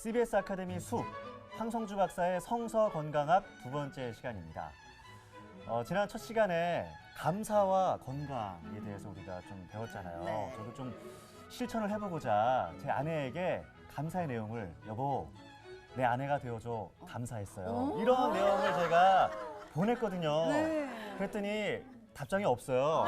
CBS 아카데미 수 황성주 박사의 성서 건강학 두 번째 시간입니다. 지난 첫 시간에 감사와 건강에 대해서 우리가 좀 배웠잖아요. 네. 저도 좀 실천을 해보고자 제 아내에게 감사의 내용을 여보, 내 아내가 되어줘 감사했어요. 이런 내용을 제가 보냈거든요. 네. 그랬더니 답장이 없어요.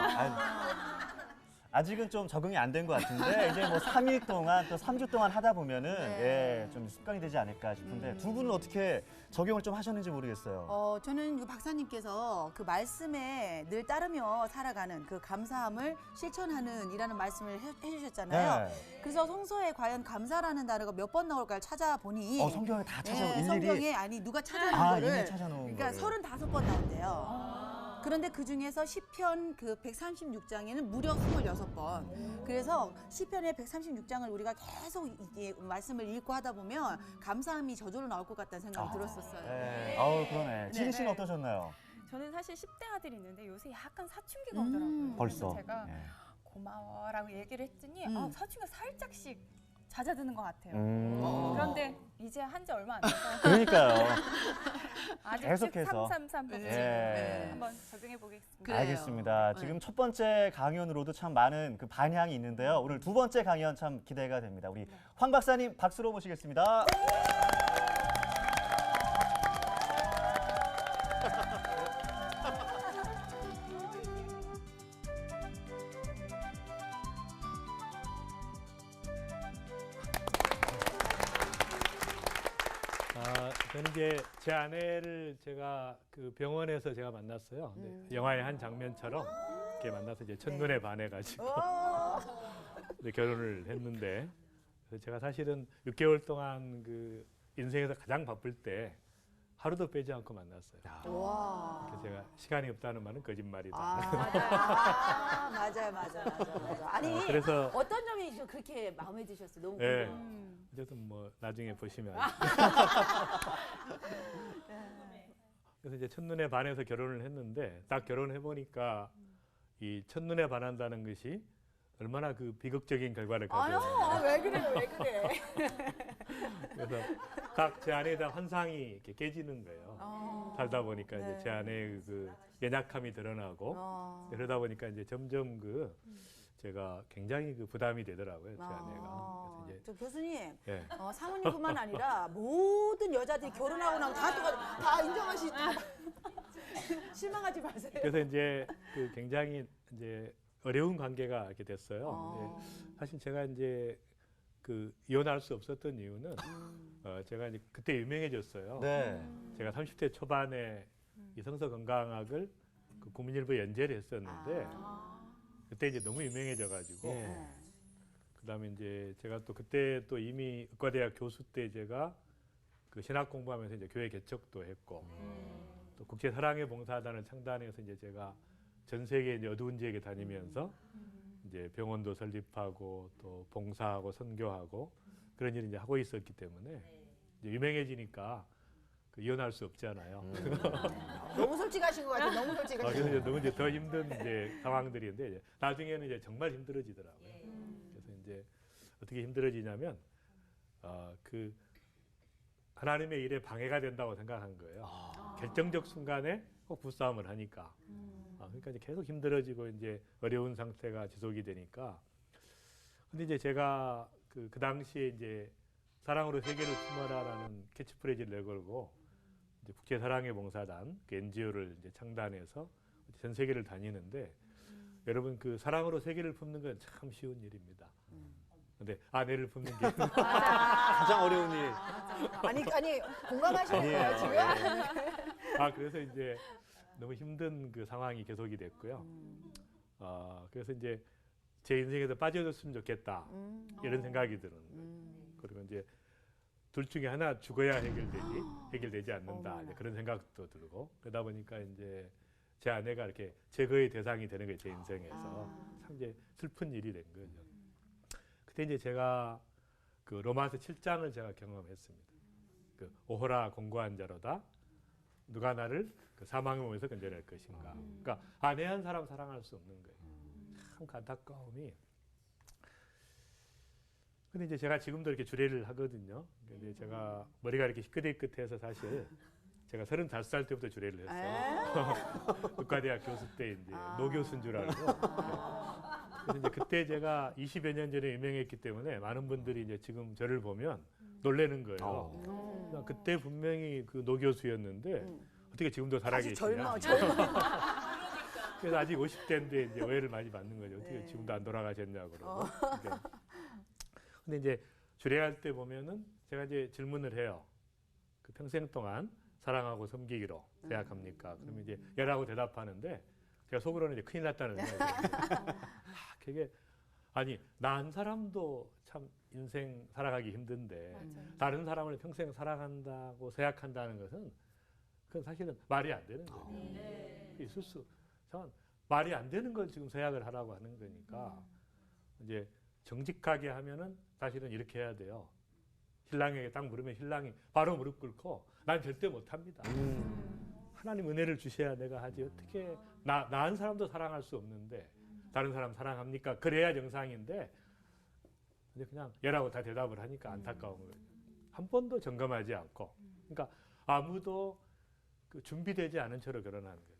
아직은 좀 적응이 안 된 것 같은데 이제 뭐 3일 동안 또 3주 동안 하다 보면은 네. 예, 좀 습관이 되지 않을까 싶은데 두 분은 어떻게 적용을 좀 하셨는지 모르겠어요. 저는 그 박사님께서 그 말씀에 늘 따르며 살아가는 그 감사함을 실천하는 이라는 말씀을 해주셨잖아요. 네. 그래서 성서에 과연 감사라는 단어가 몇 번 나올까를 찾아보니 성경에 다 찾아 네, 일일이 성경에 아니 누가 찾아놓은 거를 이미 찾아놓은 그러니까 거를. 35번 나온대요. 그런데 그 중에서 시편 그 136장에는 무려 26번. 그래서 시편의 136장을 우리가 계속 이게 말씀을 읽고 하다 보면 감사함이 저절로 나올 것 같다는 생각이 들었었어요. 네. 그러네. 지리 씨는 어떠셨나요? 저는 사실 10대 아들이 있는데 요새 약간 사춘기가 오더라고요. 벌써. 그래서 제가 예. 고마워라고 얘기를 했더니 음. 사춘기가 살짝씩 잦아드는 것 같아요. 그런데 그런데 이제 한 지 얼마 안 돼서 그러니까요. 아직 계속해서. 333 법칙 예. 한번 적용해 보겠습니다. 그래요. 알겠습니다. 네. 지금 첫 번째 강연으로도 참 많은 그 반향이 있는데요. 오늘 두 번째 강연 참 기대가 됩니다. 우리 황 박사님 박수로 모시겠습니다. 저는 이제 제 아내를 제가 그 병원에서 제가 만났어요. 영화의 한 장면처럼 이렇게 만나서 이제 첫눈에 반해가지고 이제 결혼을 했는데, 그래서 제가 사실은 6개월 동안 그 인생에서 가장 바쁠 때 하루도 빼지 않고 만났어요. 와. 그래서 제가 시간이 없다는 말은 거짓말이다. 맞아요. 아니, 그래서 어떤 점이 좀 그렇게 마음에 드셨어요? 너무 네. 궁금해요. 어쨌든 뭐 나중에 보시면. 그래서 이제 첫눈에 반해서 결혼을 했는데, 딱 결혼해 보니까 이 첫눈에 반한다는 것이 얼마나 그 비극적인 결과를 가져오는가. 왜 그래? 그래서 각 제 아내에 대한 환상이 이렇게 깨지는 거예요. 살다 보니까 이제 제 아내의 그 연약함이 드러나고, 그러다 보니까 이제 점점 그 제가 굉장히 그 부담이 되더라고요, 제 아내가. 그래서 이제 저 교수님, 예. 사모님뿐만 아니라 모든 여자들이 결혼하고 나면 다 인정하시죠. 실망하지 마세요. 그래서 이제 그 굉장히 이제 어려운 관계가 이렇게 됐어요. 사실 제가 이제 그 이혼할 수 없었던 이유는 제가 이제 그때 유명해졌어요. 네. 제가 30대 초반에 이 성서 건강학을 그 국민일보에 연재를 했었는데 그때 이제 너무 유명해져가지고 예. 그다음에 이제 제가 또 그때 또 이미 의과대학 교수 때 제가 그 신학 공부하면서 이제 교회 개척도 했고 또 국제 사랑의 봉사단을 창단해서 이제 제가 전 세계 이제 어두운 지역에 다니면서 이제 병원도 설립하고 또 봉사하고 선교하고 그런 일을 이제 하고 있었기 때문에 이제 유명해지니까 그 이혼할 수 없잖아요. 너무 솔직하신 것 같아요. 너무 그래서 솔직하신 이제 너무 이제 더 힘든 이제 상황들인데 이제 나중에는 이제 정말 힘들어지더라고요. 그래서 이제 어떻게 힘들어지냐면 그 하나님의 일에 방해가 된다고 생각한 거예요. 결정적 순간에 꼭 부싸움을 하니까. 그러니까 이제 계속 힘들어지고 이제 어려운 상태가 지속이 되니까. 근데 이제 제가 그 당시에 이제 사랑으로 세계를 품어라라는 캐치프레이즈를 내걸고 이제 국제 사랑의 봉사단 그 NGO를 이제 창단해서 전 세계를 다니는데 여러분 그 사랑으로 세계를 품는 건 참 쉬운 일입니다. 근데 아내를 품는 게 가장 어려운 일. 아니 공감하시는 거예요 지금? 그래서 이제 너무 힘든 그 상황이 계속이 됐고요. 그래서 이제 제 인생에서 빠져줬으면 좋겠다 이런 생각이 드는 거예요. 그리고 이제 둘 중에 하나 죽어야 해결되지 않는다 이제 그런 생각도 들고 그러다 보니까 이제 제 아내가 이렇게 제거의 대상이 되는 거예요, 제 인생에서. 참 이제 슬픈 일이 된 거죠. 그때 이제 제가 그 로마서 7장을 제가 경험했습니다. 그 오호라 공고한 자로다 누가 나를 그 사망의 몸에서 건져낼 것인가. 그러니까 아내 한 사람 사랑할 수 없는 거예요. 참 안타까움이. 근데 이제 제가 지금도 이렇게 주례를 하거든요. 근데 제가 머리가 이렇게 희끗희끗해서 사실 제가 35살 때부터 주례를 했어요. 국가대학 교수 때 이제 노교수인 줄 알고. 그래서 이제 그때 제가 20여 년 전에 유명했기 때문에 많은 분들이 이제 지금 저를 보면 놀라는 거예요. 그러니까 그때 분명히 그 노교수였는데 어떻게 지금도 살아계시냐. 그래서 아직 50대인데 이제 오해를 많이 받는 거죠. 어떻게 네. 지금도 안 돌아가셨냐고 그러고. 근데 이제 주례할 때 보면은 제가 이제 질문을 해요. 그 평생 동안 사랑하고 섬기기로 생각합니까? 그러면 이제 예라고 대답하는데 제가 속으로는 이제 큰일 났다는 생각이 그게 아니 나 한 사람도 참 인생 살아가기 힘든데 맞아요. 다른 사람을 평생 사랑한다고 생각한다는 것은 그건 사실은 말이 안 되는 거예요. 있을 수 참 말이 안 되는 걸 지금 생각을 하라고 하는 거니까 이제 정직하게 하면은 사실은 이렇게 해야 돼요. 신랑에게 딱 물으면 신랑이 바로 무릎 꿇고 난 절대 못합니다. 하나님 은혜를 주셔야 내가 하지 어떻게 나 한 사람도 사랑할 수 없는데 다른 사람 사랑합니까? 그래야 정상인데 이제 그냥 얘라고 다 대답을 하니까 안타까운 거예요. 한 번도 점검하지 않고 그러니까 아무도 그 준비되지 않은 채로 결혼하는 거예요.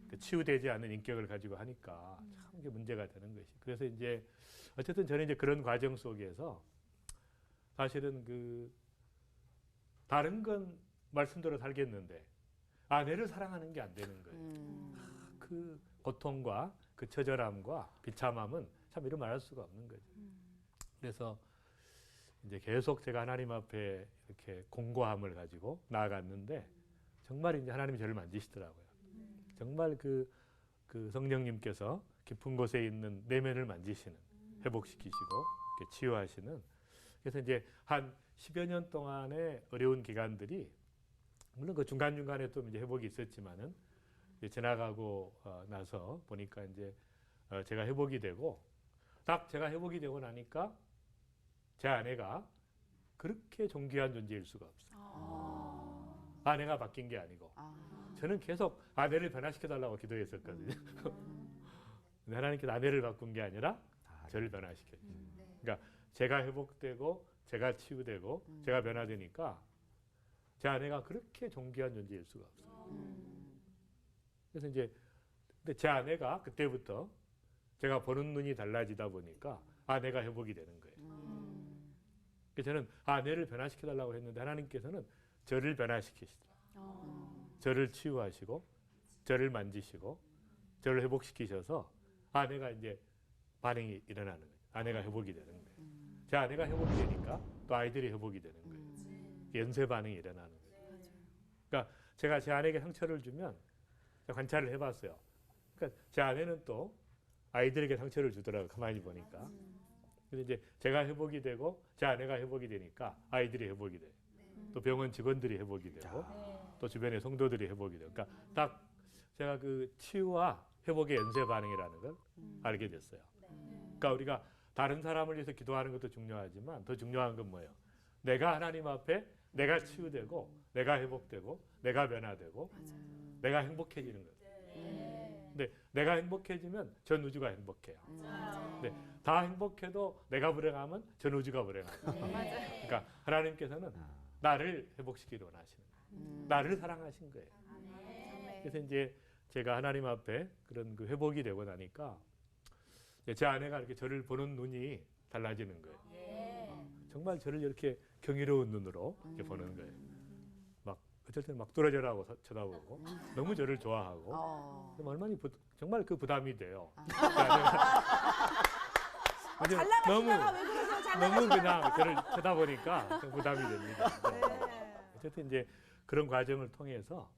그 치유되지 않은 인격을 가지고 하니까 참 이게 문제가 되는 것이. 그래서 이제 어쨌든 저는 이제 그런 과정 속에서 사실은 그 다른 건 말씀대로 살겠는데 아내를 사랑하는 게 안 되는 거예요. 그 고통과 그 처절함과 비참함은 참 이루 말할 수가 없는 거죠. 그래서 이제 계속 제가 하나님 앞에 이렇게 공고함을 가지고 나아갔는데 정말 이제 하나님이 저를 만지시더라고요. 정말 그 성령님께서 깊은 곳에 있는 내면을 만지시는, 회복시키시고 이렇게 치유하시는. 그래서 이제 한 10여 년 동안의 어려운 기간들이 물론 그 중간중간에 또 이제 회복이 있었지만은 이제 지나가고 나서 보니까 이제 제가 회복이 되고 딱 제가 회복이 되고 나니까 제 아내가 그렇게 존귀한 존재일 수가 없어요. 아내가 바뀐 게 아니고 저는 계속 아내를 변화시켜 달라고 기도했었거든요. 근데 하나님께서 아내를 바꾼 게 아니라 저를 변화시켜 주세요. 그러니까 제가 회복되고 제가 치유되고 제가 변화되니까 제 아내가 그렇게 존귀한 존재일 수가 없어요. 그래서 이제 근데 제 아내가 그때부터 제가 보는 눈이 달라지다 보니까 아내가 회복이 되는 거예요. 그래서 저는 아내를 변화시켜 달라고 했는데 하나님께서는 저를 변화시키시더라고요. 저를 치유하시고 저를 만지시고 저를 회복시키셔서 아내가 이제 반응이 일어나는 거예요. 아내가 회복이 되는 거예요. 제 아내가 회복이 되니까 또 아이들이 회복이 되는 거예요. 연쇄 반응이 일어나는 거예요. 그러니까 제가 제 아내에게 상처를 주면 관찰을 해봤어요. 그러니까 제 아내는 또 아이들에게 상처를 주더라고요. 가만히 보니까. 그래서 이제 제가 회복이 되고 제 아내가 회복이 되니까 아이들이 회복이 돼요. 또 병원 직원들이 회복이 되고 또 주변의 성도들이 회복이 돼요. 그러니까 딱 제가 그 치유와 회복의 연쇄 반응이라는 걸 알게 됐어요. 그러니까 우리가 다른 사람을 위해서 기도하는 것도 중요하지만 더 중요한 건 뭐예요? 내가 하나님 앞에 내가 치유되고 내가 회복되고 내가 변화되고 내가 행복해지는 거예요. 근데 내가 행복해지면 전 우주가 행복해요. 근데 다 행복해도 내가 불행하면 전 우주가 불행해요. 그러니까 하나님께서는 나를 회복시키기 원하시는 거예요. 나를 사랑하신 거예요. 그래서 이제 제가 하나님 앞에 그런 그 회복이 되고 나니까 제 아내가 이렇게 저를 보는 눈이 달라지는 거예요. 정말 저를 이렇게 경이로운 눈으로 이렇게 보는 거예요. 막 어쩔 때는 막 뚫어져라고 쳐다보고 너무 저를 좋아하고 얼마나 정말 그 부담이 돼요. 너무 그냥 저를 쳐다보니까 좀 부담이 됩니다. 어쨌든 이제 그런 과정을 통해서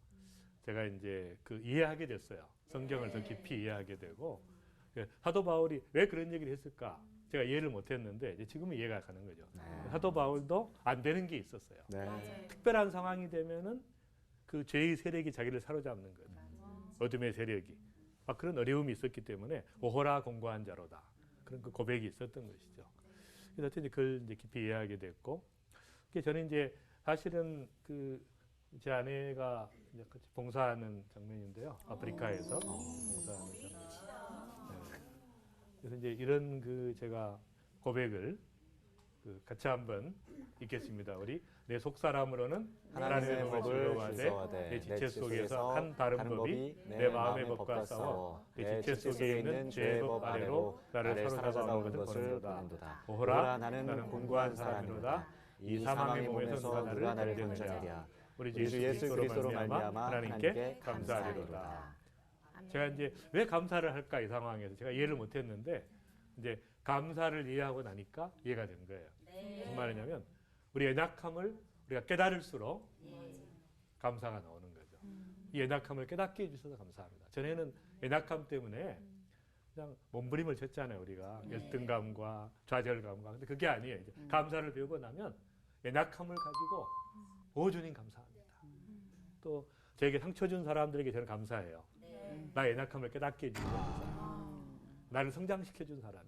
제가 이제 그 이해하게 됐어요. 성경을 더 깊이 이해하게 되고 사도 바울이 왜 그런 얘기를 했을까? 제가 이해를 못했는데 이제 지금은 이해가 가는 거죠. 사도 바울도 안 되는 게 있었어요. 특별한 상황이 되면은 그 죄의 세력이 자기를 사로잡는 거예요. 어둠의 세력이 막 그런 어려움이 있었기 때문에 오호라 공고한 자로다. 그런 그 고백이 있었던 것이죠. 그래서 어쨌든 그걸 이제 깊이 이해하게 됐고, 저는 이제 사실은 그 제 아내가 이제 같이 봉사하는 장면인데요. 아프리카에서 봉사하는 장면. 그래서 이제 이런 그 제가 고백을 그 같이 한번 읽겠습니다. 우리 내 속사람으로는 하나님의 하나님의 법을 법을 즐거워하되 즐거워하되 내 지체 속에서 한 다른 법이 내 마음의 법과 싸워 내 지체 속에 있는 죄의 법 아래로 나를 사로잡아오는 것을 보는도다. 오호라 나는 공고한 사람이로다. 이 사망의 몸에서 누가 나를 건져내랴. 우리 주 예수 그리스도로 말미암아 하나님께 감사하리로다. 제가 이제 왜 감사를 할까 이 상황에서 제가 이해를 못했는데 이제 감사를 이해하고 나니까 이해가 된 거예요. 무슨 말이냐면 우리 연약함을 우리가 깨달을수록 감사가 나오는 거죠. 이 연약함을 깨닫게 해주셔서 감사합니다. 전에는 연약함 때문에 그냥 몸부림을 쳤잖아요. 우리가 열등감과 좌절감과. 근데 그게 아니에요. 이제 감사를 배우고 나면 연약함을 가지고 오 주님 감사합니다. 또 저에게 상처 준 사람들에게 저는 감사해요. 나의 연약함을 깨닫게 해준 사람, 나를 성장시켜 준 사람,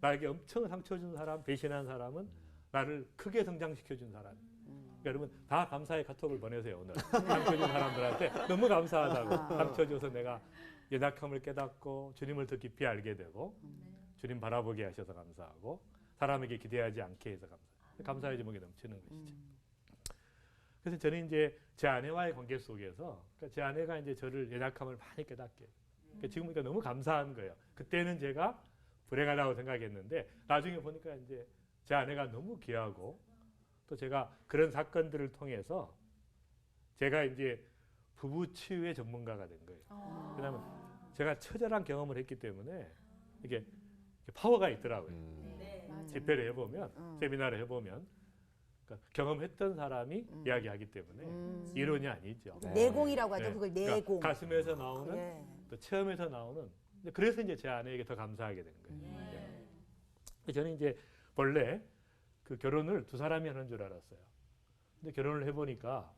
나에게 엄청 상처 준 사람, 배신한 사람은 나를 크게 성장시켜 준 사람. 그러니까 여러분 다 감사의 카톡을 보내세요. 오늘 상처 준 사람들한테 너무 감사하다고. 상처 줘서 내가 연약함을 깨닫고 주님을 더 깊이 알게 되고 주님 바라보게 하셔서 감사하고 사람에게 기대하지 않게 해서 감사의 제목이 넘치는 것이죠. 그래서 저는 이제 제 아내와의 관계 속에서 그러니까 제 아내가 이제 저를 연약함을 많이 깨닫게. 그러니까 지금 보니까 너무 감사한 거예요. 그때는 제가 불행하다고 생각했는데 나중에 보니까 이제 제 아내가 너무 귀하고 또 제가 그런 사건들을 통해서 제가 이제 부부 치유의 전문가가 된 거예요. 왜냐하면 제가 처절한 경험을 했기 때문에 이게 파워가 있더라고요. 집회를 해보면 세미나를 해보면 그러니까 경험했던 사람이 이야기하기 때문에 이론이 아니죠. 내공이라고 하죠. 네. 그걸 그러니까 내공. 가슴에서 나오는 예. 또 체험에서 나오는 그래서 이제 제 아내에게 더 감사하게 된 거예요. 저는 이제 원래 그 결혼을 두 사람이 하는 줄 알았어요. 근데 결혼을 해보니까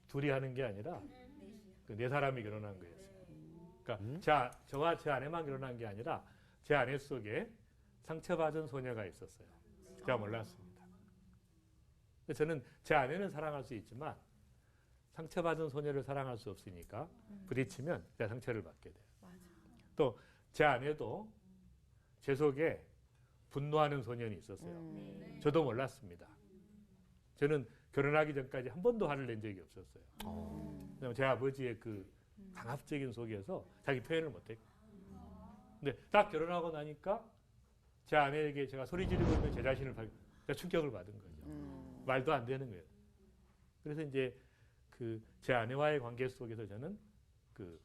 둘이 하는 게 아니라 그 네 사람이 결혼한 거였어요. 그러니까 저와 제 아내만 결혼한 게 아니라 제 아내 속에 상처받은 소녀가 있었어요. 제가 몰랐습니다. 저는 제 아내는 사랑할 수 있지만 상처받은 소녀를 사랑할 수 없으니까 부딪히면 제가 상처를 받게 돼요. 또 제 아내도 제 속에 분노하는 소년이 있었어요. 저도 몰랐습니다. 저는 결혼하기 전까지 한 번도 화를 낸 적이 없었어요. 왜냐면 제 아버지의 그 강압적인 속에서 자기 표현을 못했고. 근데 딱 결혼하고 나니까 제 아내에게 제가 소리 지르고 있는 제 자신을 제가 충격을 받은 거죠. 말도 안 되는 거예요. 그래서 이제 그 제 아내와의 관계 속에서 저는 그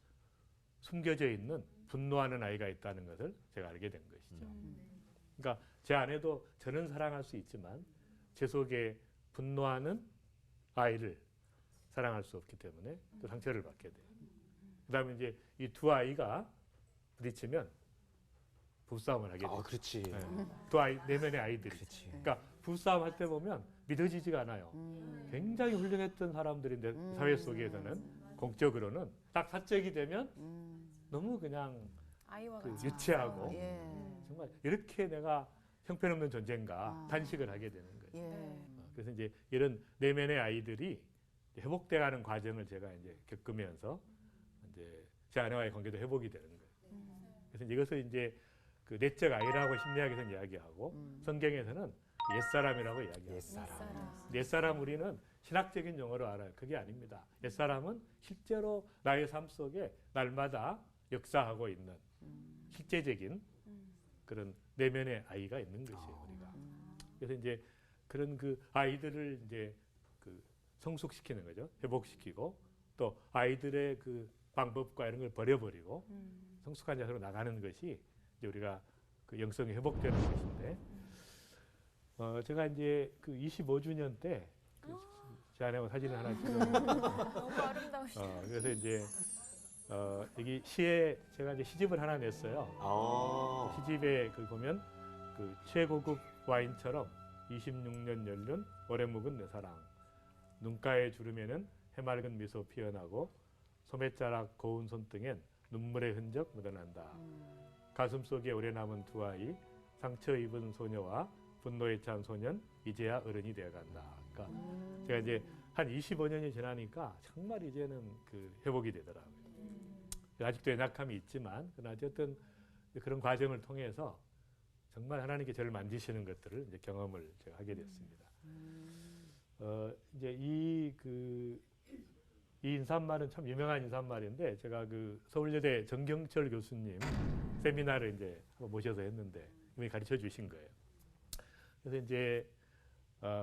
숨겨져 있는 분노하는 아이가 있다는 것을 제가 알게 된 것이죠. 그러니까 제 아내도 저는 사랑할 수 있지만 제 속에 분노하는 아이를 사랑할 수 없기 때문에 또 상처를 받게 돼요. 그다음에 이제 이 두 아이가 부딪히면 부부싸움을 하게 돼요. 그렇지. 네. 두 아이 내면의 아이들이. 그렇지. 그러니까 부부싸움 할 때 보면 믿어지지가 않아요. 굉장히 훌륭했던 사람들인데 사회 속에서는 공적으로는 딱 사적이 되면 너무 그냥 아이와 그 같이 유치하고 예. 정말 이렇게 내가 형편없는 존재인가 탄식을 하게 되는 거예요. 예. 그래서 이제 이런 내면의 아이들이 회복돼가는 과정을 제가 이제 겪으면서 이제 제 아내와의 관계도 회복이 되는 거예요. 그래서 이것을 이제 그 내적 아이라고 심리학에서는 이야기하고 성경에서는 옛사람이라고 이야기해요. 옛사람 우리는 신학적인 용어로 알아요. 그게 아닙니다. 옛사람은 실제로 나의 삶 속에 날마다 역사하고 있는 실제적인 그런 내면의 아이가 있는 것이에요. 우리가. 그래서 이제 그런 그 아이들을 이제 그 성숙시키는 거죠. 회복시키고 또 아이들의 그 방법과 이런 걸 버려버리고 성숙한 자세로 나가는 것이 이제 우리가 그 영성이 회복되는 것인데 제가 이제 그 25주년 때 제 아내하고 사진을 하나 찍었는데 너무 아름다우시죠. 그래서 이제 여기 시에 제가 이제 시집을 하나 냈어요. 시집에 그 보면 그 최고급 와인처럼 26년 연륜 오래 묵은 내 사랑 눈가의 주름에는 해맑은 미소 피어나고 소매자락 고운 손등엔 눈물의 흔적 묻어난다. 가슴 속에 오래 남은 두 아이 상처 입은 소녀와 분노에 찬 소년 이제야 어른이 되어간다. 그러니까 제가 이제 한 25년이 지나니까 정말 이제는 그 회복이 되더라고요. 아직도 연약함이 있지만 그러나 어쨌든 그런 과정을 통해서 정말 하나님께 저를 만지시는 것들을 이제 경험을 제가 하게 됐습니다. 이제 이 인사말은 참 유명한 인사말인데 제가 그 서울여대 정경철 교수님 세미나를 이제 한번 모셔서 했는데 이분이 가르쳐 주신 거예요. 그래서 이제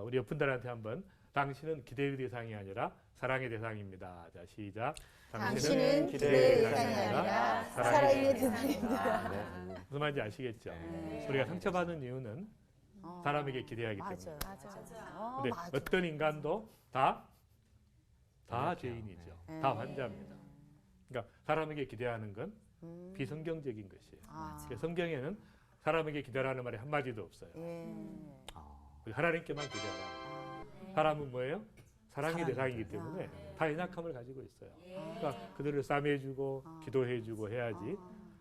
우리 옆분들한테 한번 당신은 기대의 대상이 아니라 사랑의 대상입니다. 자, 시작. 당신은 기대의 대상이 아니라 사랑의 대상입니다. 네. 무슨 말인지 아시겠죠? 우리가 상처받는 이유는 사람에게 기대하기 때문에. 맞아요. 근데 맞아. 어떤 인간도 다 그렇죠. 죄인이죠. 네. 다 환자입니다. 그러니까 사람에게 기대하는 건 비성경적인 것이에요. 그래서 성경에는 사람에게 기대라는 말이 한마디도 없어요. 하나님께만 기대하라. 사람은 뭐예요? 사랑의 대상이기 때문에 다 연약함을 가지고 있어요. 그러니까 그들을 싸매주고 기도해주고 해야지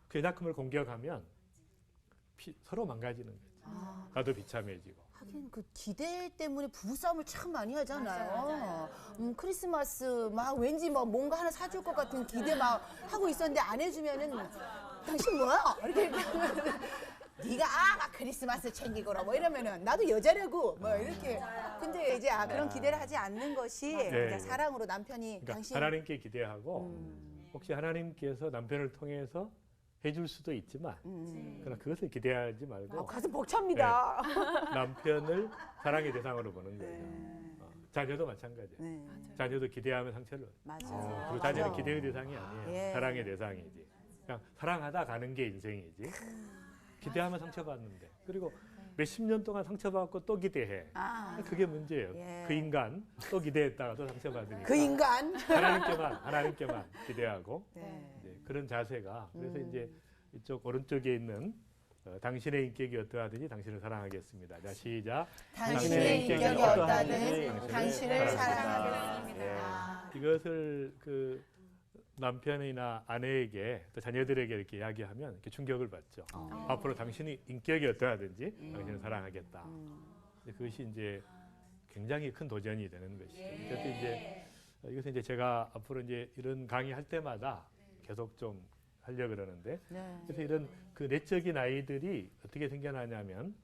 그 연약함을 공격하면 서로 망가지는 거죠. 나도 비참해지고. 하긴 그 기대 때문에 부부싸움을 참 많이 하잖아요. 크리스마스 막 왠지 막 뭔가 하나 사줄 것 같은 기대 막 하고 있었는데 안 해주면은 당신 뭐야? 이렇게 네가 막 크리스마스 챙기거라 뭐 이러면은 나도 여자라고 뭐 이렇게. 근데 이제 그런 기대를 하지 않는 것이 그냥 사랑으로 남편이 그러니까 당신 하나님께 기대하고 혹시 하나님께서 남편을 통해서 해줄 수도 있지만 그러나 그것을 기대하지 말고 가슴 벅찹니다. 남편을 사랑의 대상으로 보는 거예요. 자녀도 마찬가지예요. 자녀도 기대하면 상처를 맞아요. 그리고 자녀는 기대의 대상이 아니에요. 예. 사랑의 대상이지. 그냥 사랑하다 가는 게 인생이지. 기대하면 상처받는데 그리고 몇십 년 동안 상처받고 또 기대해. 그게 문제예요. 예. 그 인간 또 기대했다가 또 상처받으니까. 그 인간. 하나님께만 기대하고 네. 이제 그런 자세가 그래서 이제 이쪽 오른쪽에 있는 당신의 인격이 어떠하든지 당신을 사랑하겠습니다. 자, 시작. 당신의 인격이 어떠하든 당신을 사랑하겠습니다. 예. 이것을 그 남편이나 아내에게 또 자녀들에게 이렇게 이야기하면 이렇게 충격을 받죠. 앞으로 당신이 인격이 어떠하든지 당신을 사랑하겠다. 그것이 이제 굉장히 큰 도전이 되는 것이죠. 그래서 이제 이것은 이제 제가 앞으로 이제 이런 강의할 때마다 계속 좀 하려고 그러는데 그래서 이런 그 내적인 아이들이 어떻게 생겨나냐면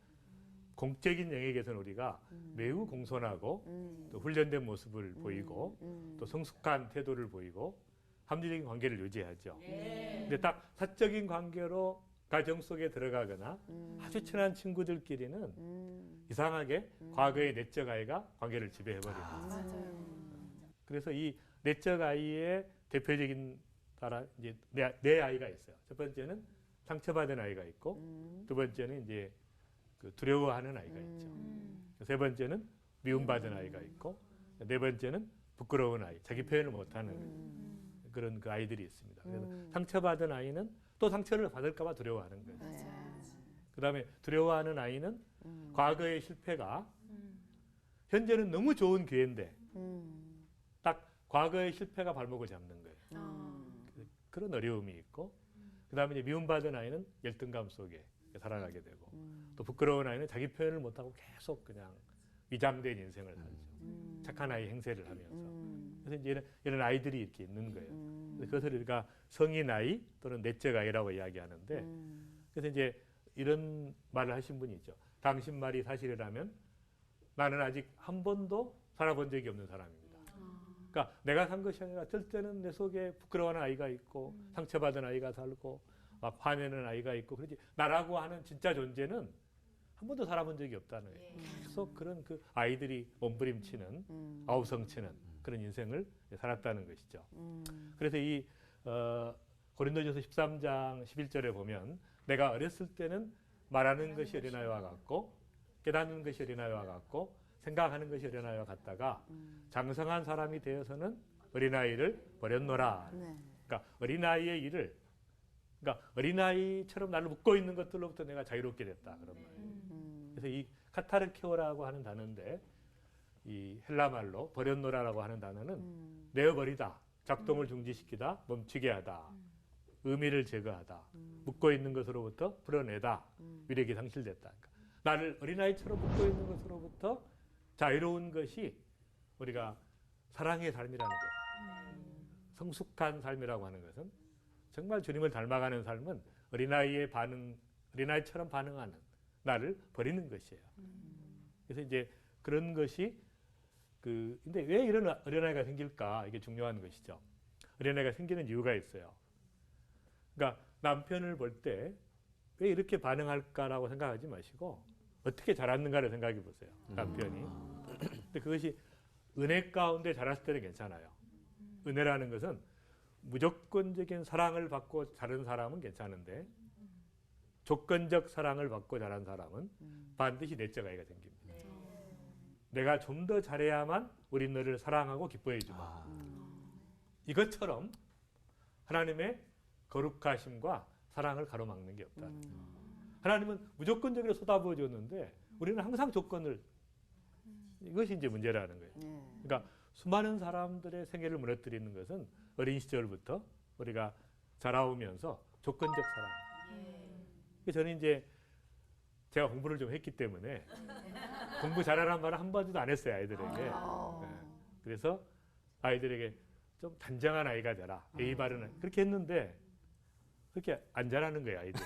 공적인 영역에서는 우리가 매우 공손하고 또 훈련된 모습을 보이고 또 성숙한 태도를 보이고 합리적인 관계를 유지하죠. 근데 딱 사적인 관계로 가정 속에 들어가거나 아주 친한 친구들끼리는 이상하게 과거의 내적 아이가 관계를 지배해버립니다. 그래서 이 내적 아이의 대표적인 이제 네 아이가 있어요. 첫 번째는 상처받은 아이가 있고, 두 번째는 이제 그 두려워하는 아이가 있죠. 세 번째는 미움받은 아이가 있고, 네 번째는 부끄러운 아이, 자기 표현을 못하는 그런 그 아이들이 있습니다. 그래서 상처받은 아이는 또 상처를 받을까봐 두려워하는 거예요. 그다음에 두려워하는 아이는 과거의 실패가 현재는 너무 좋은 기회인데 딱 과거의 실패가 발목을 잡는 거예요. 그런 어려움이 있고, 그다음에 이제 미움받은 아이는 열등감 속에 살아가게 되고, 또 부끄러운 아이는 자기 표현을 못하고 계속 그냥 위장된 인생을 살죠. 착한 아이 행세를 하면서. 그래서 이제 이런 아이들이 이렇게 있는 거예요. 그것을 우리가 성인 아이 또는 내적 아이라고 이야기하는데, 그래서 이제 이런 말을 하신 분이 있죠. 당신 말이 사실이라면 나는 아직 한 번도 살아본 적이 없는 사람입니다. 그러니까 내가 산 것이 아니라 절대는 내 속에 부끄러워하는 아이가 있고 상처받은 아이가 살고 막 화내는 아이가 있고 그러지 나라고 하는 진짜 존재는 한 번도 살아본 적이 없다는 거예요. 계속 그런 그 아이들이 몸부림치는 아우성치는 그런 인생을 살았다는 것이죠. 그래서 이 고린도전서 13장 11절에 보면 내가 어렸을 때는 말하는 것이 어린아이와 같고 깨닫는 것이 어린아이와 같고 생각하는 것이 어린아이와 같다가 장성한 사람이 되어서는 어린아이를 버렸노라. 그러니까 어린아이의 일을 그러니까 어린아이처럼 나를 묶고 있는 것들로부터 내가 자유롭게 됐다. 그런 말이에요. 그래서 이 카타르케오라고 하는 단어인데 이 헬라 말로 버렸노라라고 하는 단어는 내어버리다, 작동을 중지시키다, 멈추게 하다, 의미를 제거하다, 묶고 있는 것으로부터 풀어내다, 위력이 상실됐다. 그러니까 나를 어린아이처럼 묶고 있는 것으로부터 자유로운 것이 우리가 사랑의 삶이라는 거예요. 성숙한 삶이라고 하는 것은 정말 주님을 닮아가는 삶은 어린아이처럼 반응하는 나를 버리는 것이에요. 그래서 이제 그런 것이 근데 왜 이런 어린아이가 생길까? 이게 중요한 것이죠. 어린아이가 생기는 이유가 있어요. 그러니까 남편을 볼 때 왜 이렇게 반응할까라고 생각하지 마시고 어떻게 자랐는가를 생각해 보세요. 남편이. 근데 그것이 은혜 가운데 자랐을 때는 괜찮아요. 은혜라는 것은 무조건적인 사랑을 받고 자란 사람은 괜찮은데 조건적 사랑을 받고 자란 사람은 반드시 내적 아이가 생깁니다. 내가 좀 더 잘해야만 우리 너를 사랑하고 기뻐해 주고 이것처럼 하나님의 거룩하심과 사랑을 가로막는 게 없다. 하나님은 무조건적으로 쏟아부어 줬는데 우리는 항상 조건을 이것이 이제 문제라는 거예요. 그러니까 수많은 사람들의 생애를 무너뜨리는 것은 어린 시절부터 우리가 자라오면서 조건적 사랑. 저는 이제 제가 공부를 좀 했기 때문에 공부 잘하라는 말을 한 번도 안 했어요, 아이들에게. 네. 그래서 아이들에게 좀 단정한 아이가 되라. 예의 바른 그렇게 했는데 그렇게 안 자라는 거예요, 아이들이.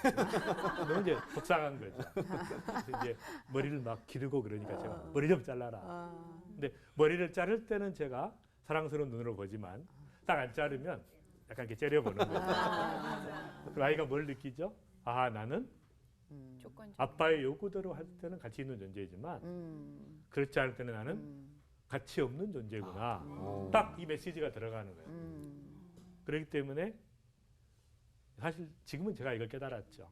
너무 이제 속상한 거죠. 그래서 이제 머리를 막 기르고 그러니까 제가 머리 좀 잘라라. 근데 머리를 자를 때는 제가 사랑스러운 눈으로 보지만 딱 안 자르면 약간 이렇게 째려보는 거죠. 그 아이가 뭘 느끼죠? 아, 나는 아빠의 요구대로 할 때는 가치 있는 존재이지만 그렇지 않을 때는 나는 가치 없는 존재구나. 딱 이 메시지가 들어가는 거예요. 그렇기 때문에 사실 지금은 제가 이걸 깨달았죠.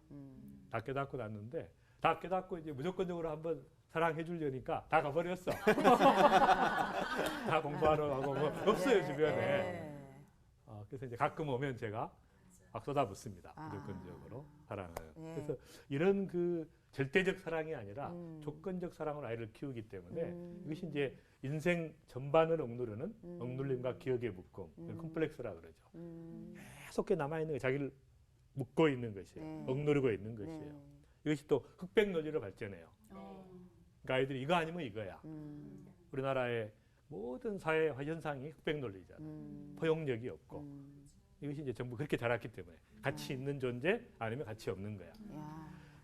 다 깨닫고 났는데 다 깨닫고 이제 무조건적으로 한번 사랑해 주려니까 다 가버렸어. 다 공부하러 가고 뭐 없어요 주변에. 그래서 이제 가끔 오면 제가 막 쏟아붓습니다. 무조건적으로 사랑을. 그래서 이런 그 절대적 사랑이 아니라 조건적 사랑으로 아이를 키우기 때문에 이것이 이제 인생 전반을 억누르는 억눌림과 기억의 묶음, 컴플렉스라 그러죠. 계속 남아있는 게 자기를 묶고 있는 것이에요. 억누르고 있는 것이에요. 이것이 또 흑백 노조로 발전해요. 그러니까 아이들이 이거 아니면 이거야. 우리나라의 모든 사회 현상이 흑백 논리잖아요. 포용력이 없고. 이것이 이제 전부 그렇게 자랐기 때문에 가치 있는 존재 아니면 가치 없는 거야.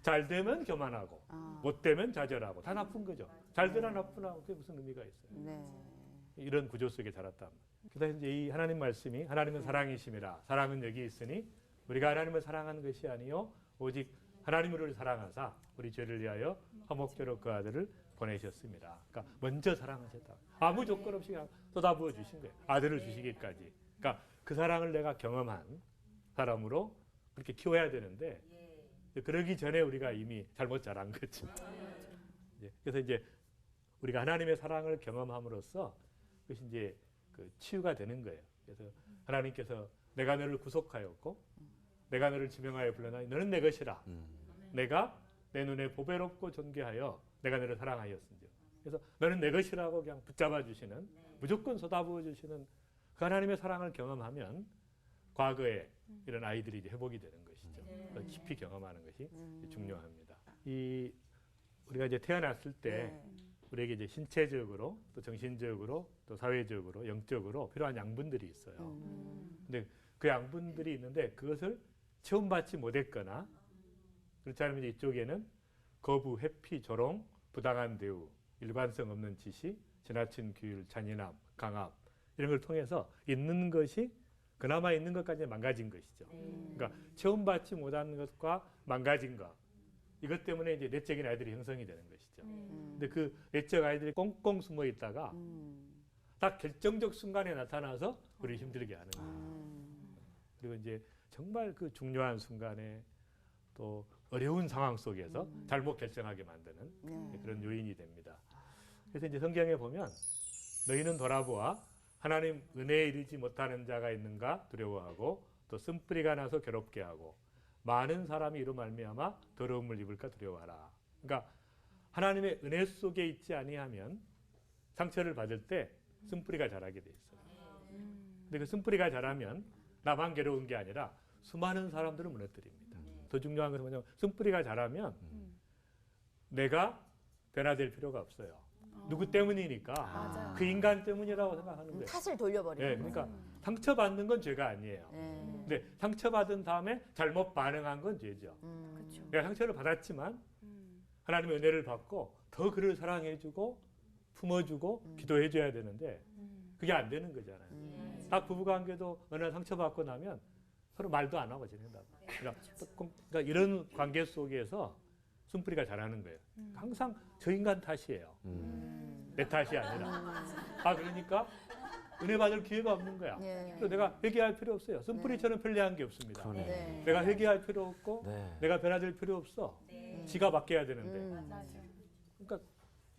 잘 되면 교만하고 못 되면 좌절하고 다 나쁜 거죠. 잘 되나 나쁘나 그게 무슨 의미가 있어요. 이런 구조 속에 자랐다. 그래서 이제 이 하나님 말씀이 하나님은 사랑이심이라 사랑은 여기 있으니 우리가 하나님을 사랑하는 것이 아니요 오직 하나님을 우리를 사랑하사 우리 죄를 위하여 화목제로 그 아들을 보내셨습니다. 그러니까 먼저 사랑하셨다. 아무 조건 없이 그냥 쏟아부어 주신 거예요. 아들을 주시기까지. 그러니까 그 사랑을 내가 경험한 사람으로 그렇게 키워야 되는데 그러기 전에 우리가 이미 잘못 자란 거죠. 그래서 이제 우리가 하나님의 사랑을 경험함으로써 그것이 이제 그 치유가 되는 거예요. 그래서 하나님께서 내가 너를 구속하였고 내가 너를 지명하여 불러나니 너는 내 것이라. 내가 내 눈에 보배롭고 존귀하여 내가 너를 사랑하였으니. 그래서 너는 내 것이라고 그냥 붙잡아 주시는 무조건 쏟아부어 주시는 그 하나님의 사랑을 경험하면 과거에 이런 아이들이 이제 회복이 되는 것이죠. 깊이 경험하는 것이 중요합니다. 우리가 이제 태어났을 때 우리에게 이제 신체적으로 또 정신적으로 또 사회적으로 영적으로 필요한 양분들이 있어요. 근데 그 양분들이 있는데 그것을 체험받지 못했거나 그렇지 않으면 이쪽에는 거부, 회피, 조롱, 부당한 대우, 일관성 없는 지시, 지나친 규율, 잔인함, 강압 이런 걸 통해서 있는 것이 그나마 있는 것까지 망가진 것이죠. 그러니까 체험받지 못한 것과 망가진 것 이것 때문에 이제 내적인 아이들이 형성이 되는 것이죠. 근데 그 내적 아이들이 꽁꽁 숨어 있다가 딱 결정적 순간에 나타나서 우리를 힘들게 하는 거예요. 그리고 이제 정말 그 중요한 순간에 또 어려운 상황 속에서 잘못 결정하게 만드는 그런 요인이 됩니다. 그래서 이제 성경에 보면 너희는 돌아보아 하나님 은혜에 이르지 못하는 자가 있는가 두려워하고 또 쓴뿌리가 나서 괴롭게 하고 많은 사람이 이로 말미암아 더러움을 입을까 두려워하라. 그러니까 하나님의 은혜 속에 있지 아니하면 상처를 받을 때 쓴뿌리가 자라게 돼 있어요. 근데 그 쓴뿌리가 자라면 나만 괴로운 게 아니라 수많은 사람들을 무너뜨립니다. 더 중요한 것은 뭐냐면 쓴뿌리가 자라면 내가 변화될 필요가 없어요. 누구 때문이니까 그 인간 때문이라고 생각하는 거예요. 탓을 돌려버리는 네, 그러니까 상처받는 건 죄가 아니에요. 근데 상처받은 다음에 잘못 반응한 건 죄죠. 내가 상처를 받았지만 하나님의 은혜를 받고 더 그를 사랑해주고 품어주고 기도해줘야 되는데 그게 안 되는 거잖아요. 딱 부부관계도 어느 날 상처받고 나면 서로 말도 안 하고 지낸다고. 그러니까 이런 관계 속에서 숨뿌리가 잘하는 거예요. 항상 저 인간 탓이에요. 내 탓이 아니라. 그러니까 은혜 받을 기회가 없는 거야. 그래서 내가 회개할 필요 없어요. 숨뿌리처럼 편리한 게 없습니다. 그러네. 내가 회개할 필요 없고 네. 내가 변화될 필요 없어. 지가 바뀌어야 되는데. 그러니까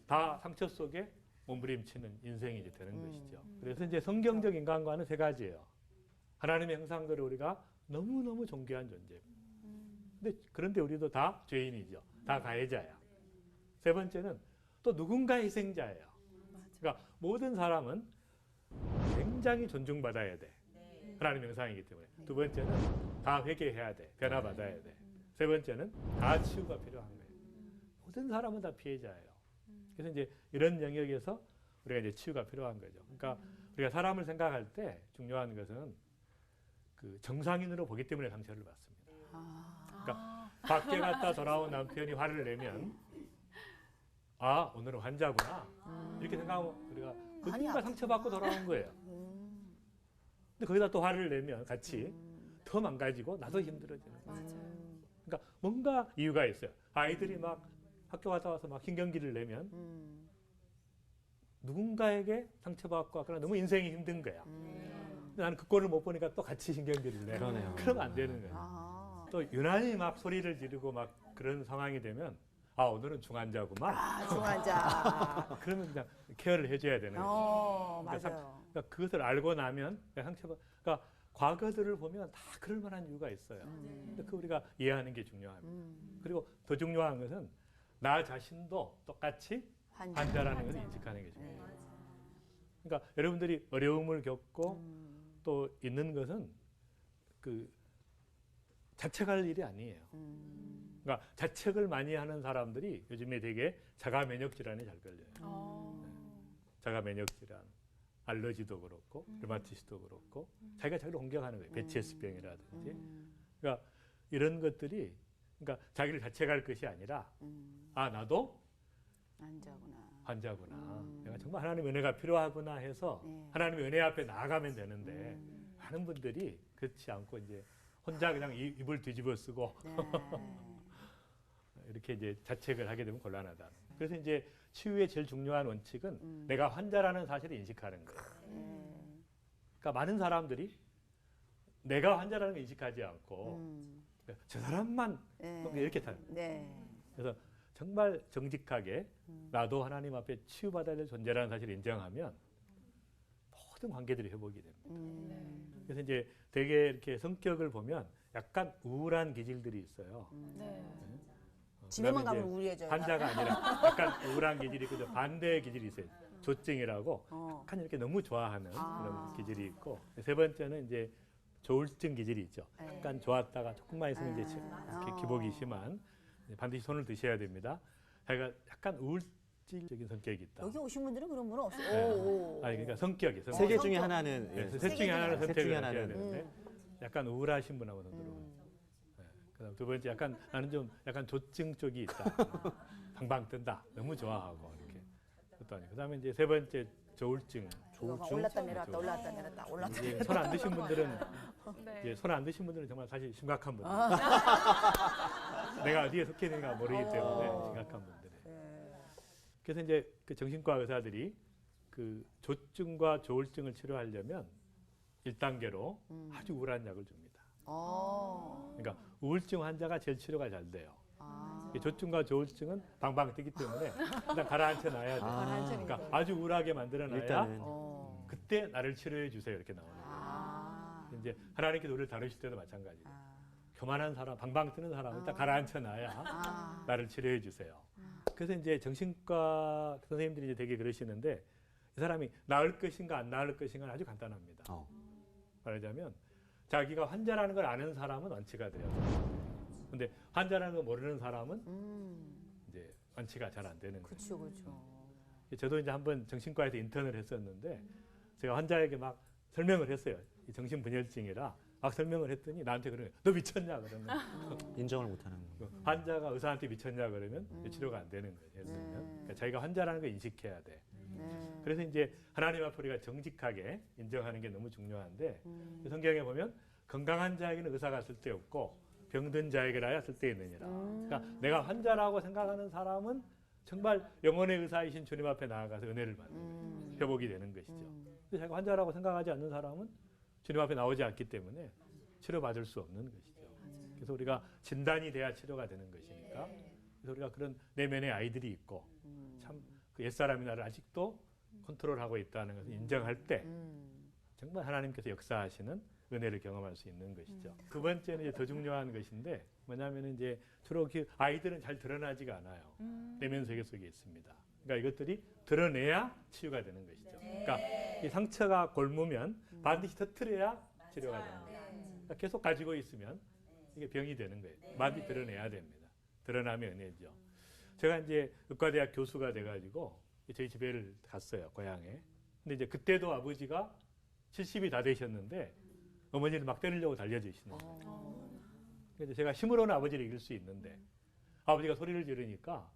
다 상처 속에 몸부림치는 인생이 이제 되는 것이죠. 그래서 이제 성경적 인간관은 세 가지예요. 하나님의 형상대로 우리가 너무너무 존귀한 존재입니다. 그런데 우리도 다 죄인이죠. 다 가해자야. 세 번째는 또 누군가의 희생자예요. 그러니까 모든 사람은 굉장히 존중받아야 돼. 하나님의 형상이기 때문에. 두 번째는 다 회개해야 돼. 변화받아야 돼. 세 번째는 다 치유가 필요한 거예요. 모든 사람은 다 피해자예요. 그래서 이제 이런 영역에서 우리가 이제 치유가 필요한 거죠. 그러니까 우리가 사람을 생각할 때 중요한 것은 그 정상인으로 보기 때문에 상처를 받습니다. 그러니까 밖에 갔다 돌아온 남편이 화를 내면 오늘은 환자구나 이렇게 생각하면 우리가 누군가 상처받고 돌아온 거예요. 근데 거기다 또 화를 내면 같이 더 망가지고 나도 힘들어지는 거예요. 그러니까 뭔가 이유가 있어요. 아이들이 막 학교 갔다 와서 막 흰경기를 내면 누군가에게 상처받고 왔거나 너무 인생이 힘든 거야. 근데 나는 그 꼴을 못 보니까 또 같이 신경질을 내. 그러네요. 그러면 안 되는 거예요. 또 유난히 막 소리를 지르고 막 그런 상황이 되면 오늘은 중환자구만. 중환자. 그러면 그냥 케어를 해줘야 되는 거예요. 맞아요. 그러니까 그것을 알고 나면 그러니까 과거들을 보면 다 그럴 만한 이유가 있어요. 근데 그 우리가 이해하는 게 중요합니다. 그리고 더 중요한 것은 나 자신도 똑같이 환자라는 것을 인식하는 게 중요해요. 그러니까 여러분들이 어려움을 겪고 또 있는 것은 그 자책할 일이 아니에요. 그러니까 자책을 많이 하는 사람들이 요즘에 되게 자가 면역 질환에 잘 걸려요. 자가 면역 질환, 알러지도 그렇고 류마티스도 그렇고 자기가 자기를 공격하는 거예요. 베치에스병이라든지. 그러니까 이런 것들이 그러니까 자기를 자책할 것이 아니라 나도 환자구나. 내가 정말 하나님의 은혜가 필요하구나 해서 하나님의 은혜 앞에 나아가면 되는데 많은 분들이 그렇지 않고 이제 혼자 그냥 입을 뒤집어 쓰고 이렇게 이제 자책을 하게 되면 곤란하다. 그래서 이제 치유의 제일 중요한 원칙은 내가 환자라는 사실을 인식하는 거예요. 그러니까 많은 사람들이 내가 환자라는 걸 인식하지 않고 저 사람만 이렇게 타요. 그래서 정말 정직하게 나도 하나님 앞에 치유받아야 될 존재라는 사실을 인정하면 모든 관계들이 회복이 됩니다. 그래서 이제 되게 이렇게 성격을 보면 약간 우울한 기질들이 있어요. 집에만 그다음에 가면 이제 우울해져요. 환자가 아니라 약간 우울한 기질이 있고 반대의 기질이 있어요. 조증이라고 약간 이렇게 너무 좋아하는 그런 기질이 있고 세 번째는 이제 조울증 기질이 있죠. 약간 좋았다가 조금만 있으면 이제 이렇게 기복이 심한 반드시 손을 드셔야 됩니다. 자기가 약간 우울질적인 성격이 있다. 여기 오신 분들은 그런 분은 없어요. 그러니까 성격이 세 개 중에 하나는 셋 중에 하나를 셋 선택을 중에 하셔야 하나는. 되는데 약간 우울하신 분하고는 들어오죠. 그다음 두 번째 약간 나는 좀 약간 조증 쪽이 있다. 방방 뜬다. 너무 좋아하고 이렇게. 그것도 아니고. 그다음에 이제 세 번째 조울증. 올랐다 내렸다 올랐다 내렸다 올랐다. 손 안 드신 분들은 네. 손 안 드신 분들은 정말 사실 심각한 분들. 내가 어디에 속해 있는가 모르기 때문에 심각한 분들이에요. 그래서 이제 그 정신과 의사들이 그 조증과 조울증을 치료하려면 1단계로 아주 우울한 약을 줍니다. 그러니까 우울증 환자가 제일 치료가 잘 돼요. 이 조증과 조울증은 방방 뜨기 때문에 일단 가라앉혀 놔야 돼요. 그러니까 아주 우울하게 만들어 놔야 일단은 그때 나를 치료해 주세요 이렇게 나오는 거예요. 이제 하나님께 우리를 다루실 때도 마찬가지예요. 교만한 사람, 방방 뜨는 사람은 일단 가라앉혀 놔야 나를 치료해 주세요. 그래서 이제 정신과 선생님들이 이제 되게 그러시는데 이 사람이 나을 것인가 안 나을 것인가는 아주 간단합니다. 말하자면 자기가 환자라는 걸 아는 사람은 완치가 돼요. 근데 환자라는 걸 모르는 사람은 이제 완치가 잘 안 되는 거예요. 그렇죠. 저도 이제 한번 정신과에서 인턴을 했었는데 제가 환자에게 막 설명을 했어요. 이 정신분열증이라 막 설명을 했더니 나한테 그러는 거야. 너 미쳤냐 그러면 인정을 못하는 거. 환자가 의사한테 미쳤냐 그러면 치료가 안 되는 거예요. 예를 들면 그러니까 자기가 환자라는 걸 인식해야 돼. 그래서 이제 하나님 앞에 우리가 정직하게 인정하는 게 너무 중요한데 성경에 보면 건강한 자에게는 의사가 쓸데없고 병든 자에게라야 쓸데있느니라. 그러니까 내가 환자라고 생각하는 사람은 정말 영혼의 의사이신 주님 앞에 나아가서 은혜를 받는 회복이 되는 것이죠. 근데 자기가 환자라고 생각하지 않는 사람은 주님 앞에 나오지 않기 때문에 치료받을 수 없는 것이죠. 그래서 우리가 진단이 돼야 치료가 되는 것이니까. 그래서 우리가 그런 내면의 아이들이 있고 참 그 옛사람이 나를 아직도 컨트롤하고 있다는 것을 인정할 때 정말 하나님께서 역사하시는 은혜를 경험할 수 있는 것이죠. 두 번째는 이제 더 중요한 것인데 뭐냐면 이제 주로 그 아이들은 잘 드러나지가 않아요. 내면 세계 속에 있습니다. 그러니까 이것들이 드러내야 치유가 되는 것이죠. 그러니까 이 상처가 골무면 반드시 터트려야 치료가 됩니다. 그러니까 계속 가지고 있으면 이게 병이 되는 거예요. 반드시 드러내야 됩니다. 드러나면 은혜죠. 제가 이제 의과대학 교수가 돼가지고 저희 집에를 갔어요, 고향에. 근데 이제 그때도 아버지가 70이 다 되셨는데 어머니를 막 때리려고 달려드시는 거예요. 그래서 제가 힘으로는 아버지를 이길 수 있는데 아버지가 소리를 지르니까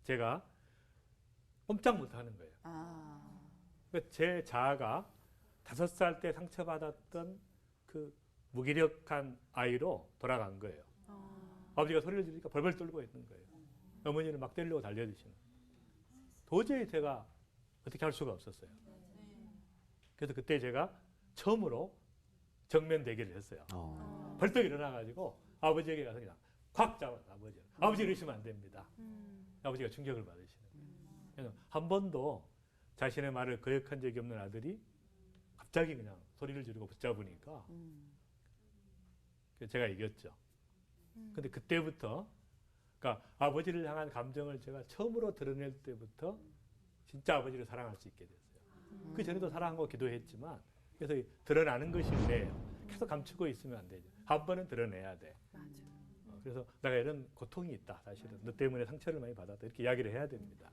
제가 꼼짝 못하는 거예요. 그러니까 제 자아가 5살 때 상처받았던 그 무기력한 아이로 돌아간 거예요. 아버지가 소리를 지르니까 벌벌 떨고 있는 거예요. 어머니를 막 때리려고 달려드시는 거예요. 도저히 제가 어떻게 할 수가 없었어요. 그래서 그때 제가 처음으로 정면 대결을 했어요. 벌떡 일어나가지고 아버지에게 가서 그냥 콱 잡아서 아버지 이러시면 안 됩니다. 아버지가 충격을 받으시는 거예요. 한 번도 자신의 말을 거역한 적이 없는 아들이 갑자기 그냥 소리를 지르고 붙잡으니까 제가 이겼죠. 근데 그때부터 그러니까 아버지를 향한 감정을 제가 처음으로 드러낼 때부터 진짜 아버지를 사랑할 수 있게 됐어요. 그 전에도 사랑하고 기도했지만 그래서 드러나는 것이 은혜예요. 계속 감추고 있으면 안 되죠. 한 번은 드러내야 돼. 그래서 내가 이런 고통이 있다. 사실은 너 때문에 상처를 많이 받았다. 이렇게 이야기를 해야 됩니다.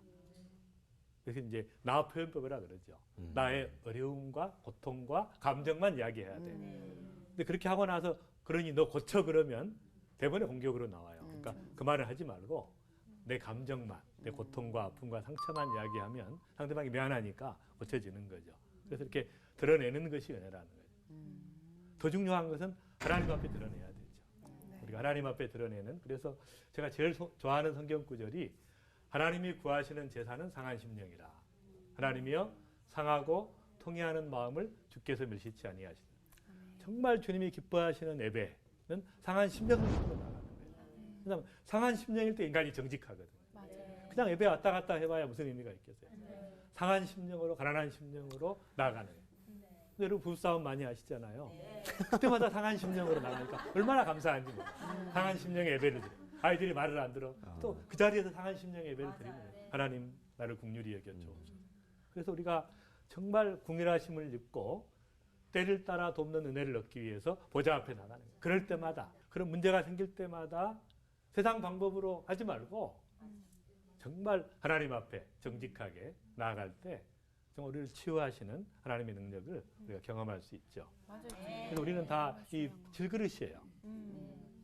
그래서 이제 나 표현법이라 그러죠. 나의 어려움과 고통과 감정만 이야기해야 돼. 근데 그렇게 하고 나서 그러니 너 고쳐 그러면 대번에 공격으로 나와요. 그러니까 그 말을 하지 말고 내 감정만, 내 고통과 아픔과 상처만 이야기하면 상대방이 미안하니까 고쳐지는 거죠. 그래서 이렇게 드러내는 것이 은혜라는 거예요. 더 중요한 것은 하나님 앞에 드러내야 되죠. 우리가 하나님 앞에 드러내는 그래서 제가 제일 좋아하는 성경 구절이 하나님이 구하시는 제사는 상한 심령이라. 하나님이여 상하고 통회하는 마음을 주께서 멸시치 아니하시는. 정말 주님이 기뻐하시는 예배는 상한 심령으로 나가는 거예요. 그다음 상한 심령일 때 인간이 정직하거든요. 그냥 예배 왔다 갔다 해봐야 무슨 의미가 있겠어요. 상한 심령으로 가난한 심령으로 나아가는 거예요. 근데 여러분 부부싸움 많이 하시잖아요. 그때마다 상한 심령으로 나가니까 얼마나 감사한지 몰라요. 상한 심령의 예배를 드려요. 아이들이 말을 안 들어. 또 그 자리에서 상한 심령의 예배를 드리는 거예요. 하나님 나를 긍휼히 여겨주옵소서. 그래서 우리가 정말 궁일하심을 입고 때를 따라 돕는 은혜를 얻기 위해서 보좌 앞에 나가는 거예요. 그럴 때마다 그런 문제가 생길 때마다 세상 방법으로 하지 말고 정말 하나님 앞에 정직하게 나아갈 때 정말 우리를 치유하시는 하나님의 능력을 우리가 경험할 수 있죠. 그래서 우리는 다 이 질그릇이에요.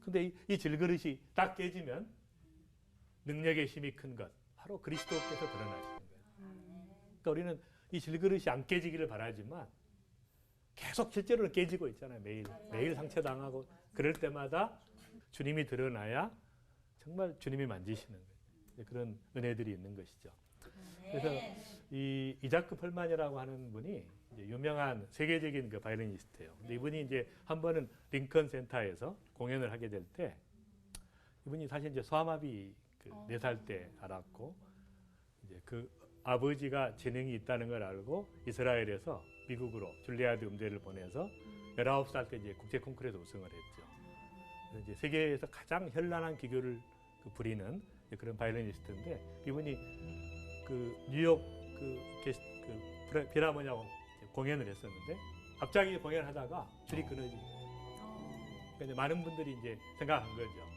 근데 이 질그릇이 딱 깨지면 능력의 힘이 큰 것 바로 그리스도께서 드러나시는 거예요. 그러니까 우리는 이 질그릇이 안 깨지기를 바라지만 계속 실제로는 깨지고 있잖아요. 매일 상처당하고 그럴 때마다 주님이 드러나야 정말 주님이 만지시는 거예요. 그런 은혜들이 있는 것이죠. 그래서 이 이자크 펄만이라고 하는 분이 이제 유명한 세계적인 그 바이올리니스트예요. 근데 이분이 이제 한 번은 링컨 센터에서 공연을 하게 될 때 이분이 사실 이제 소아마비 그 4살 때 알았고 이제 그 아버지가 재능이 있다는 걸 알고 이스라엘에서 미국으로 줄리아드 음대를 보내서 19살 때 이제 국제 콩쿠르에서 우승을 했죠. 그래서 이제 세계에서 가장 현란한 기교를 부리는 그런 바이올리니스트인데 이분이 그 뉴욕 그 필하모니하고 공연을 했었는데 갑자기 공연하다가 줄이 끊어진 거예요. 그러니까 많은 분들이 이제 생각한 거죠.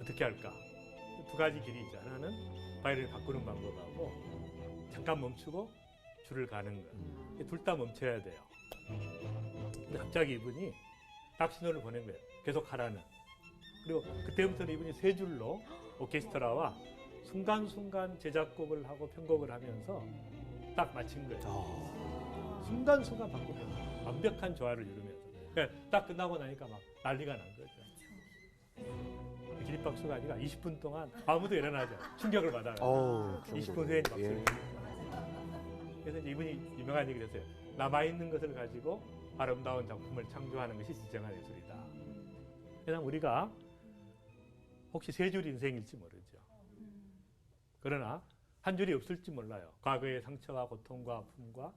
어떻게 할까? 두 가지 길이 있죠. 하나는 바이올린을 바꾸는 방법하고 잠깐 멈추고 줄을 가는 거. 둘 다 멈춰야 돼요. 갑자기 이분이 딱 신호를 보낸 거예요. 계속 하라는. 그리고 그때부터는 이분이 세 줄로 오케스트라와 순간순간 제작곡을 하고 편곡을 하면서 딱 마친 거예요. 순간순간 바꾸면서 완벽한 조화를 이루면서. 그러니까 딱 끝나고 나니까 막 난리가 난 거죠. 기립박수가 아니라 20분 동안 아무도 일어나죠. 충격을 받아요. 20분 후에 박수를. 예. 그래서 이제 이분이 유명한 얘기를 했어요. 남아있는 것을 가지고 아름다운 작품을 창조하는 것이 진정한 예술이다. 그냥 우리가 혹시 세 줄 인생일지 모르죠. 그러나 한 줄이 없을지 몰라요. 과거의 상처와 고통과 아픔과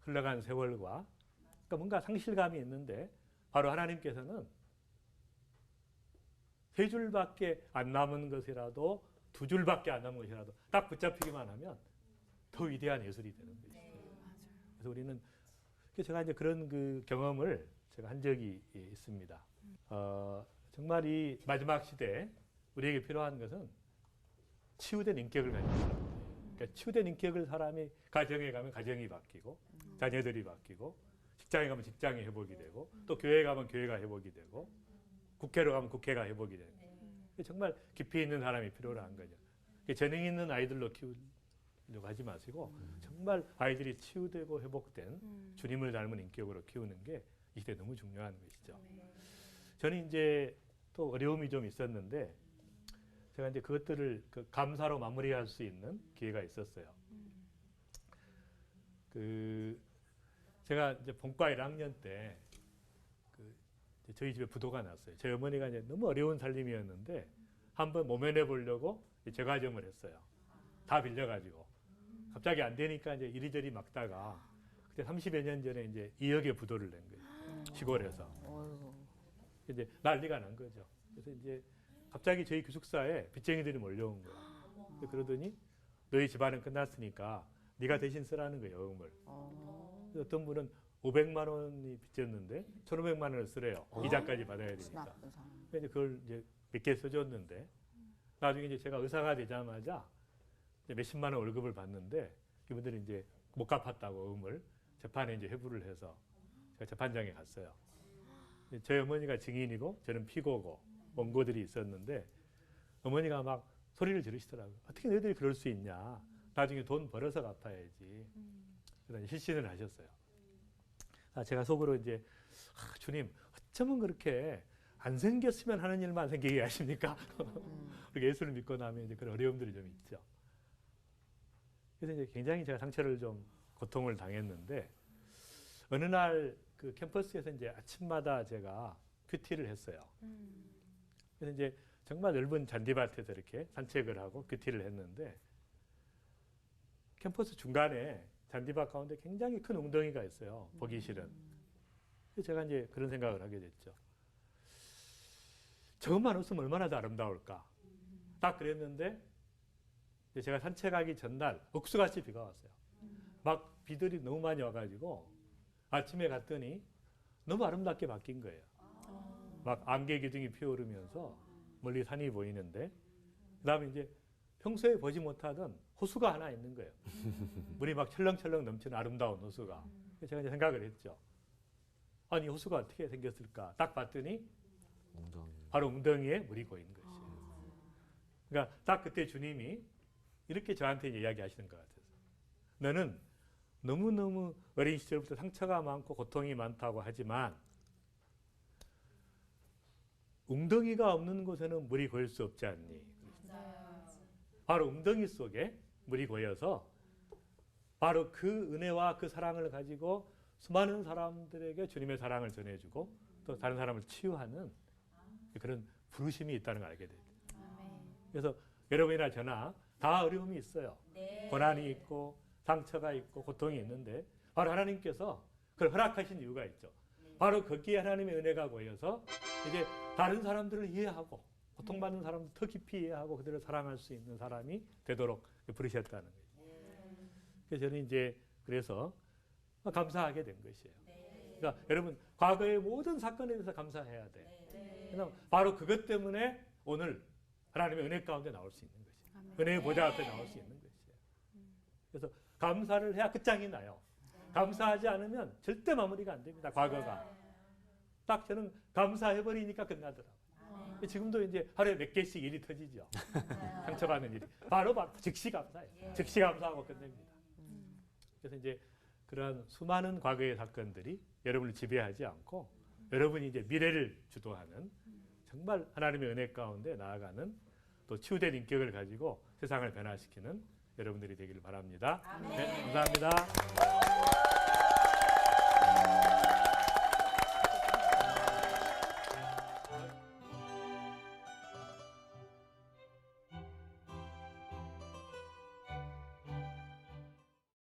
흘러간 세월과 그러니까 뭔가 상실감이 있는데 바로 하나님께서는 세 줄밖에 안 남은 것이라도 두 줄밖에 안 남은 것이라도 딱 붙잡히기만 하면 더 위대한 예술이 되는 거죠. 그래서 우리는 제가 이제 그런 그 경험을 제가 한 적이 있습니다. 정말 이 마지막 시대에 우리에게 필요한 것은 치유된 인격을 가진 사람. 그러니까 치유된 인격을 사람이 가정에 가면 가정이 바뀌고 자녀들이 바뀌고 직장에 가면 직장이 회복이 되고 또 교회에 가면 교회가 회복이 되고 국회로 가면 국회가 회복이 되는 거예요. 정말 깊이 있는 사람이 필요한 거죠. 재능 있는 아이들로 키우려고 하지 마시고 정말 아이들이 치유되고 회복된 주님을 닮은 인격으로 키우는 게 이 시대에 너무 중요한 것이죠. 저는 이제 또 어려움이 좀 있었는데 제가 이제 그것들을 그 감사로 마무리할 수 있는 기회가 있었어요. 제가 이제 본과 1학년 때 저희 집에 부도가 났어요. 저희 어머니가 이제 너무 어려운 살림이었는데 한번 모면해 보려고 제과점을 했어요. 다 빌려가지고 갑자기 안 되니까 이제 이리저리 막다가 그때 30여 년 전에 이제 2억의 부도를 낸 거예요. 시골에서. 이제 난리가 난 거죠. 그래서 이제 갑자기 저희 기숙사에 빚쟁이들이 몰려온 거예요. 그러더니 너희 집안은 끝났으니까 네가 대신 쓰라는 거예요, 여금을. 어떤 분은 500만 원이 빚졌는데 1,500만 원을 쓰래요. 이자까지 받아야 되니까. 그래서 그걸 이제 몇 개 써줬는데 나중에 이제 제가 의사가 되자마자 이제 몇십만 원 월급을 받는데 이분들이 이제 못 갚았다고 여금을 재판에 이제 회부를 해서 제가 재판장에 갔어요. 저희 어머니가 증인이고 저는 피고고 원고들이 있었는데 어머니가 막 소리를 지르시더라고요. 어떻게 너희들이 그럴 수 있냐. 나중에 돈 벌어서 갚아야지. 그래서 실신을 하셨어요. 제가 속으로 이제 주님 어쩌면 그렇게 안 생겼으면 하는 일만 생기게 하십니까? 그렇게 예수를 믿고 나면 이제 그런 어려움들이 좀 있죠. 그래서 이제 굉장히 제가 상처를 좀 고통을 당했는데 어느 날 그 캠퍼스에서 이제 아침마다 제가 큐티를 했어요. 그래서 이제 정말 넓은 잔디밭에서 이렇게 산책을 하고 큐티를 했는데 캠퍼스 중간에 잔디밭 가운데 굉장히 큰 웅덩이가 있어요. 보기 싫은. 그래서 제가 이제 그런 생각을 하게 됐죠. 저것만 없으면 얼마나 더 아름다울까. 딱 그랬는데 제가 산책하기 전날 억수같이 비가 왔어요. 막 비들이 너무 많이 와가지고 아침에 갔더니 너무 아름답게 바뀐 거예요. 막 안개 기둥이 피어오르면서 멀리 산이 보이는데 그다음에 이제 평소에 보지 못하던 호수가 하나 있는 거예요. 물이 막 철렁철렁 넘치는 아름다운 호수가. 그래서 제가 이제 생각을 했죠. 아니 호수가 어떻게 생겼을까? 딱 봤더니 바로 웅덩이에 물이 고인 것이에요. 그러니까 딱 그때 주님이 이렇게 저한테 이야기하시는 것 같아서 너는 너무너무 어린 시절부터 상처가 많고 고통이 많다고 하지만 웅덩이가 없는 곳에는 물이 고일 수 없지 않니? 바로 웅덩이 속에 물이 고여서 바로 그 은혜와 그 사랑을 가지고 수많은 사람들에게 주님의 사랑을 전해주고 또 다른 사람을 치유하는 그런 부르심이 있다는 걸 알게 돼요. 그래서 여러분이나 저나 다 어려움이 있어요. 고난이 있고 상처가 있고 고통이 있는데 바로 하나님께서 그걸 허락하신 이유가 있죠. 바로 거기에 하나님의 은혜가 고여서 이제 다른 사람들을 이해하고 고통받는 사람들 더 깊이 이해하고 그들을 사랑할 수 있는 사람이 되도록 부르셨다는 거예요. 그래서 저는 이제 그래서 감사하게 된 것이에요. 그러니까 여러분 과거의 모든 사건에 대해서 감사해야 돼. 바로 그것 때문에 오늘 하나님의 은혜 가운데 나올 수 있는 것이에요. 은혜의 보좌 앞에 나올 수 있는 것이에요. 그래서 감사를 해야 끝장이 나요. 감사하지 않으면 절대 마무리가 안 됩니다. 과거가. 딱 저는 감사해버리니까 끝나더라고요. 지금도 이제 하루에 몇 개씩 일이 터지죠. 상처받는 일이. 바로 즉시 감사해요. 즉시 감사하고 끝냅니다. 그래서 이제 그러한 수많은 과거의 사건들이 여러분을 지배하지 않고 여러분이 이제 미래를 주도하는 정말 하나님의 은혜 가운데 나아가는 또 치유된 인격을 가지고 세상을 변화시키는 여러분들이 되기를 바랍니다. 네, 감사합니다.